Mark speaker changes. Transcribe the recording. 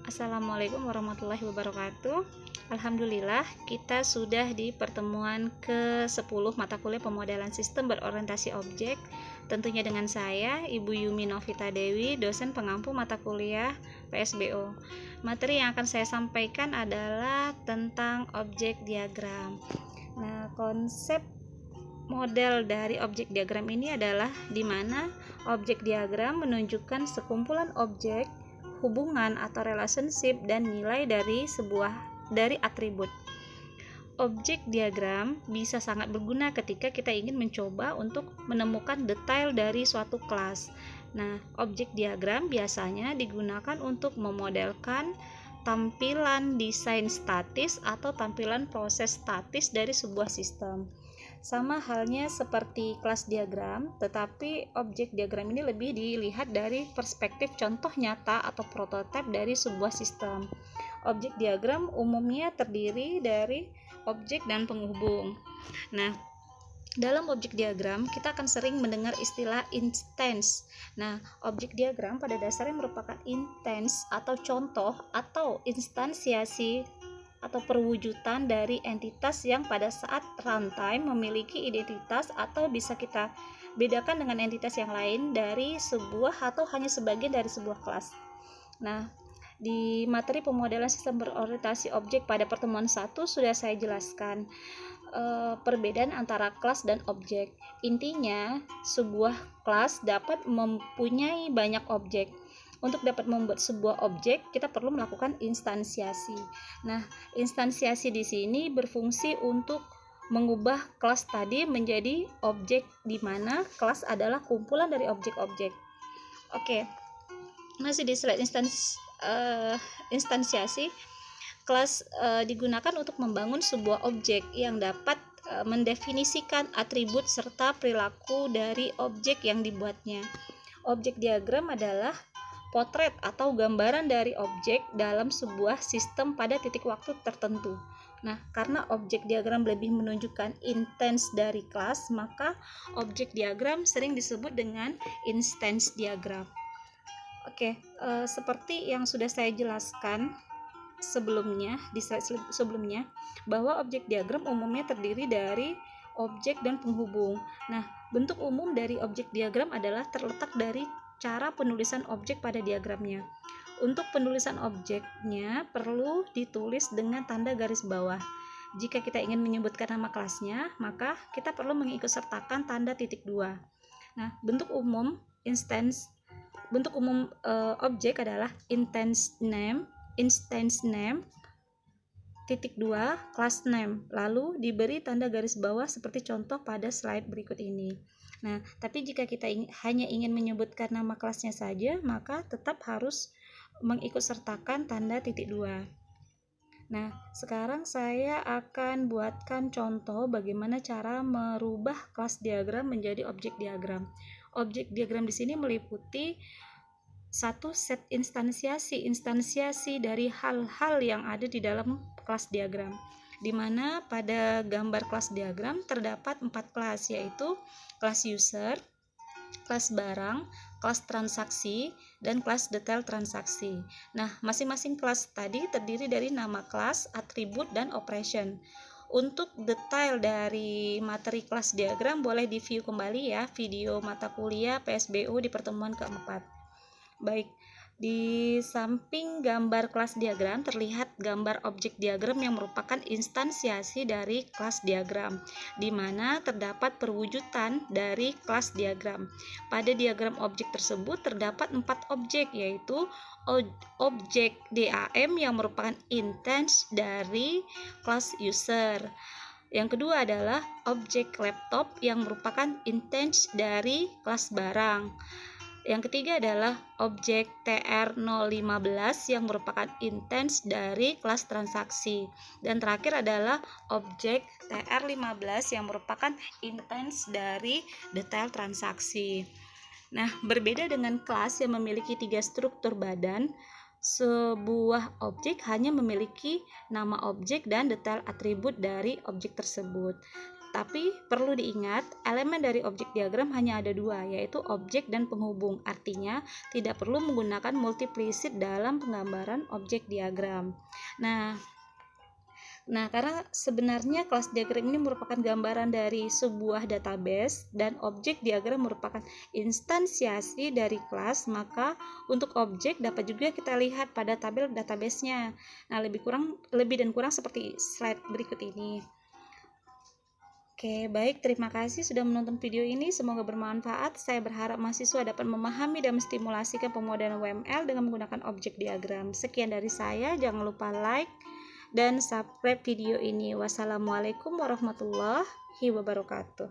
Speaker 1: Assalamualaikum warahmatullahi wabarakatuh. Alhamdulillah, kita sudah di pertemuan ke-10 mata kuliah pemodelan sistem berorientasi objek. Tentunya dengan saya, Ibu Yumi Novita Dewi, dosen pengampu mata kuliah PSBO. Materi yang akan saya sampaikan adalah tentang objek diagram. Nah, konsep model dari objek diagram ini adalah di mana objek diagram menunjukkan sekumpulan objek, hubungan atau relationship dan nilai dari atribut. Objek diagram bisa sangat berguna ketika kita ingin mencoba untuk menemukan detail dari suatu kelas. Nah, objek diagram biasanya digunakan untuk memodelkan tampilan desain statis atau tampilan proses statis dari sebuah sistem. Sama halnya seperti kelas diagram, tetapi objek diagram ini lebih dilihat dari perspektif contoh nyata atau prototipe dari sebuah sistem. Objek diagram umumnya terdiri dari objek dan penghubung. Nah, dalam objek diagram, kita akan sering mendengar istilah instance. Nah, objek diagram pada dasarnya merupakan instance atau contoh atau instansiasi atau perwujudan dari entitas yang pada saat runtime memiliki identitas atau bisa kita bedakan dengan entitas yang lain dari sebuah atau hanya sebagian dari sebuah kelas. Nah, di materi pemodelan sistem berorientasi objek pada pertemuan 1 sudah saya jelaskan perbedaan antara kelas dan objek. Intinya, sebuah kelas dapat mempunyai banyak objek. Untuk dapat membuat sebuah objek, kita perlu melakukan instansiasi. Nah, instansiasi di sini berfungsi untuk mengubah kelas tadi menjadi objek, di mana kelas adalah kumpulan dari objek-objek. Oke, masih di slide instansiasi. Kelas digunakan untuk membangun sebuah objek yang dapat mendefinisikan atribut serta perilaku dari objek yang dibuatnya. Objek diagram adalah potret atau gambaran dari objek dalam sebuah sistem pada titik waktu tertentu. Nah, karena objek diagram lebih menunjukkan intens dari kelas, maka objek diagram sering disebut dengan instance diagram. Oke, seperti yang sudah saya jelaskan sebelumnya di slide sebelumnya, bahwa objek diagram umumnya terdiri dari objek dan penghubung. Nah, bentuk umum dari objek diagram adalah terletak dari cara penulisan objek pada diagramnya. Untuk penulisan objeknya perlu ditulis dengan tanda garis bawah. Jika kita ingin menyebutkan nama kelasnya, maka kita perlu mengikutsertakan tanda titik 2. Nah, bentuk umum objek adalah instance name titik 2 class name, lalu diberi tanda garis bawah seperti contoh pada slide berikut ini. Nah, tapi jika kita hanya ingin menyebutkan nama kelasnya saja, maka tetap harus mengikutsertakan tanda titik 2. Nah, sekarang saya akan buatkan contoh bagaimana cara merubah kelas diagram menjadi objek diagram. Objek diagram di sini meliputi satu set instansiasi dari hal-hal yang ada di dalam kelas diagram, di mana pada gambar kelas diagram terdapat 4 kelas, yaitu kelas user, kelas barang, kelas transaksi, dan kelas detail transaksi. Nah, masing-masing kelas tadi terdiri dari nama kelas, atribut, dan operation. Untuk detail dari materi kelas diagram boleh di-view kembali ya video mata kuliah PSBO di pertemuan keempat. Baik, di samping gambar kelas diagram terlihat gambar objek diagram yang merupakan instansiasi dari kelas diagram, di mana terdapat perwujudan dari kelas diagram. Pada diagram objek tersebut terdapat 4 objek, yaitu objek DAM yang merupakan instance dari kelas user. Yang kedua adalah objek laptop yang merupakan instance dari kelas barang. Yang ketiga adalah objek TR015 yang merupakan instance dari kelas transaksi. Dan terakhir adalah objek TR15 yang merupakan instance dari detail transaksi. Nah, berbeda dengan kelas yang memiliki 3 struktur badan, sebuah objek hanya memiliki nama objek dan detail atribut dari objek tersebut. Tapi perlu diingat, elemen dari objek diagram hanya ada dua, yaitu objek dan penghubung. Artinya, tidak perlu menggunakan multiplisit dalam penggambaran objek diagram. Nah, karena sebenarnya kelas diagram ini merupakan gambaran dari sebuah database dan objek diagram merupakan instansiasi dari kelas, maka untuk objek dapat juga kita lihat pada tabel database-nya. Nah, lebih dan kurang seperti slide berikut ini. Oke, baik, terima kasih sudah menonton video ini, semoga bermanfaat. Saya berharap mahasiswa dapat memahami dan menstimulasikan pemodelan UML dengan menggunakan objek diagram. Sekian dari saya, jangan lupa like dan subscribe video ini. Wassalamualaikum warahmatullahi wabarakatuh.